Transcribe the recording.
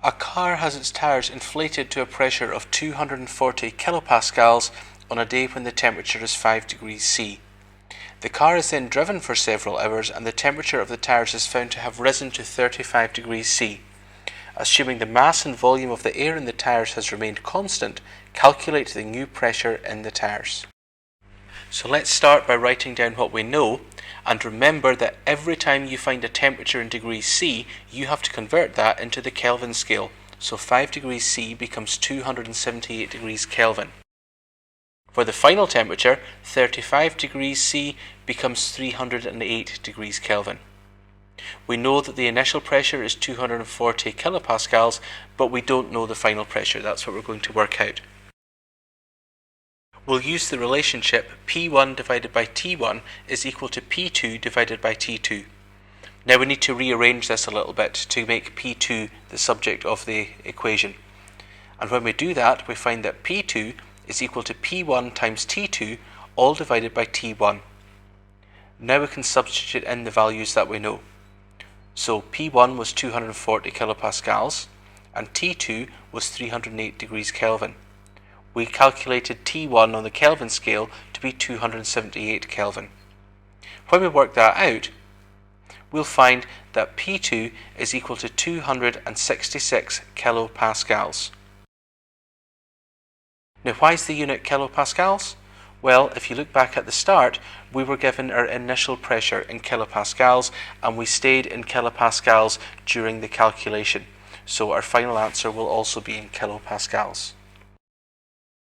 A car has its tires inflated to a pressure of 240 kilopascals on a day when the temperature is 5 degrees C. The car is then driven for several hours and the temperature of the tires is found to have risen to 35 degrees C. Assuming the mass and volume of the air in the tires has remained constant, calculate the new pressure in the tires. So let's start by writing down what we know, and remember that every time you find a temperature in degrees C, you have to convert that into the Kelvin scale. So 5 degrees C becomes 278 degrees Kelvin. For the final temperature, 35 degrees C becomes 308 degrees Kelvin. We know that the initial pressure is 240 kilopascals, but we don't know the final pressure. That's what we're going to work out. We'll use the relationship P1 divided by T1 is equal to P2 divided by T2. Now we need to rearrange this a little bit to make P2 the subject of the equation. And when we do that, we find that P2 is equal to P1 times T2 all divided by T1. Now we can substitute in the values that we know. So P1 was 240 kilopascals and T2 was 308 degrees Kelvin. We calculated T1 on the Kelvin scale to be 278 Kelvin. When we work that out, we'll find that P2 is equal to 266 kilopascals. Now why is the unit kilopascals? Well, if you look back at the start, we were given our initial pressure in kilopascals and we stayed in kilopascals during the calculation. So our final answer will also be in kilopascals.